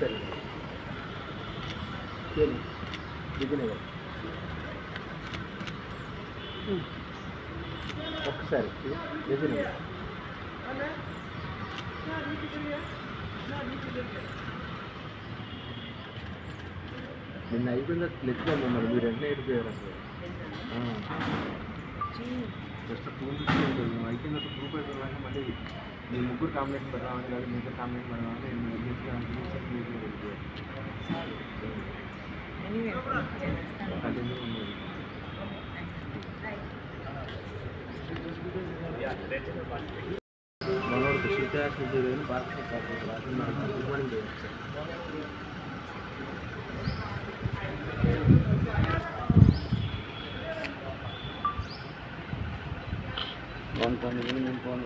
ఒకసారి దిగిన ఒకసారి దిగిన నిన్న అయిపోయిందా లెక్చర్ మిమ్మల్ని మీరు వెంటనే అయిపోయారు అసలు జస్ట్ ఫోన్ తీసుకుంటుంది అయిపోయిన గ్రూప్ అయిపోయినా మళ్ళీ మీ ముగ్గురు కాంబినేషన్ పెడదామని కాదు మీతో కాంబినేషన్ పెడదామని మనోడు సీతాశ్వరుడు భారత గుడ్ మార్నింగ్ कौन कौन है कौन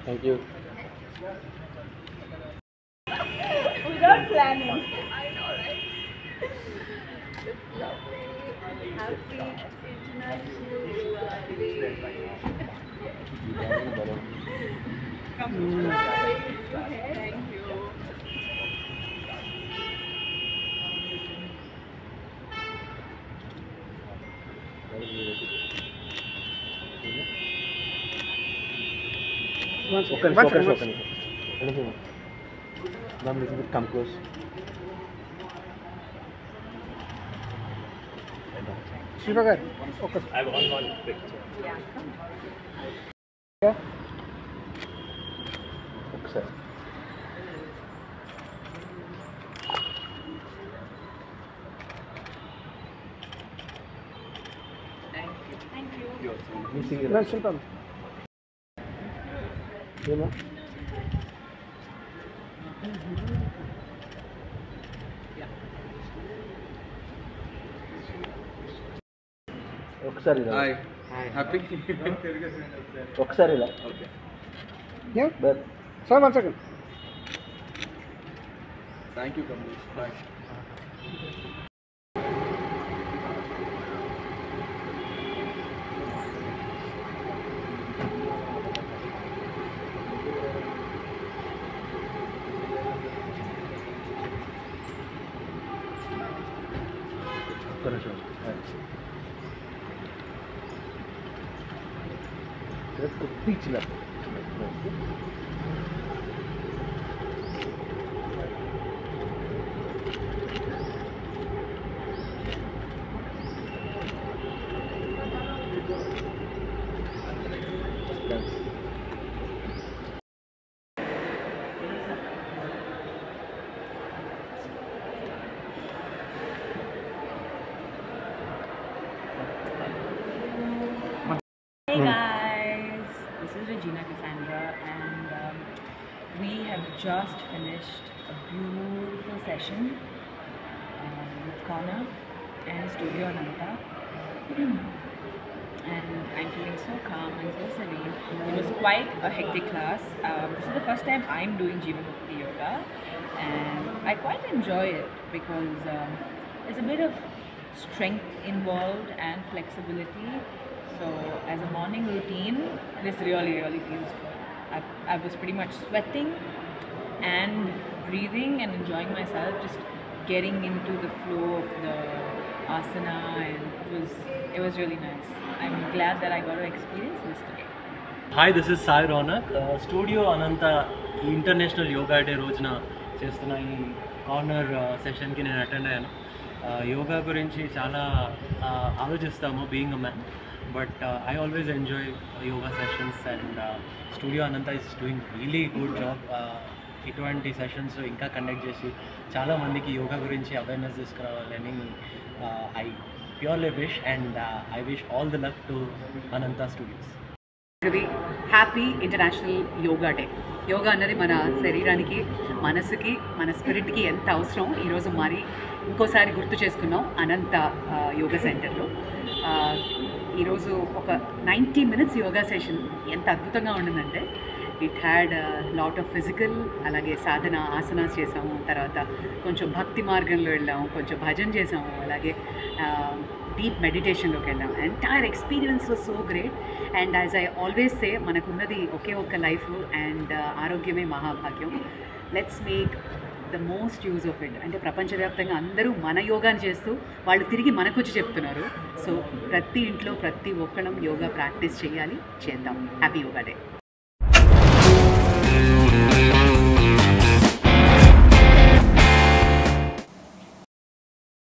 thank you Without planning. I know, right? It's lovely. Happy International Yoga Day. Come on. Thank you. Ma'am, little bit come close. Shivagar. Okay. I have one picture. Yeah. Okay, sir. Thank you. Missing it. Well, Shilpam. Yeah. ఒకసారి Hi. Happy? ఒకసారి ఇలా Okay. Yeah. But Sir, 1 second. Thank you, Kamlesh. Bye. ఒక్క నిమిషం కుప్పించిన Hey guys, this is Regina Cassandra and we have just finished a beautiful session with Connor and Studio Ananta and I'm feeling so calm and so serene. It was quite a hectic class. This is the first time I'm doing Jeevanmukti Yoga and I quite enjoy it because there's a bit of strength involved and flexibility. So as a morning routine, this really feels good. I was pretty much sweating and breathing and enjoying myself, just getting into the flow of the asana, and it was really nice. I'm glad that I got to experience this today. Hi, this is Sai Ronak. Studio Ananta International Yoga Day రోజున చేస్తున్న ఈ corner సెషన్కి నేను attend అయ్యాను. యోగా గురించి చాలా ఆలోచిస్తాము being a man, but I always enjoy yoga sessions and studio Anantha is doing really good job. ఇటువంటి sessions ఇంకా కండక్ట్ చేసి చాలామందికి యోగా గురించి అవేర్నెస్ తీసుకురావాలని I purely wish and I wish all the luck to Ananta Studios. Happy International Yoga Day. Yoga అన్నది మన శరీరానికి, మనసుకి, మన స్పిరిట్కి ఎంత అవసరం ఈరోజు మరి ఇంకోసారి గుర్తు చేసుకున్నాం అనంత యోగా సెంటర్లో. ఈరోజు ఒక 90 minutes యోగా సెషన్ ఎంత అద్భుతంగా ఉండిందంటే, it had lot of physical, అలాగే సాధన ఆసనాస్ చేసాము, తర్వాత కొంచెం భక్తి మార్గంలో వెళ్ళాము, కొంచెం భజన చేసాము, అలాగే డీప్ మెడిటేషన్లోకి వెళ్ళాం. Entire experience was so great. And as I always say, మనకున్నది ఒకే ఒక్క లైఫ్ అండ్ ఆరోగ్యమే మహాభాగ్యం. Let's make the most use of it. అంటే ప్రపంచవ్యాప్తంగా అందరూ మన యోగాని చేస్తూ వాళ్ళు తిరిగి మనకు వచ్చి చెప్తున్నారు. సో ప్రతి ఇంట్లో ప్రతి ఒక్కళ్ళం యోగా ప్రాక్టీస్ చేయాలి, చేద్దాం. Happy yoga day.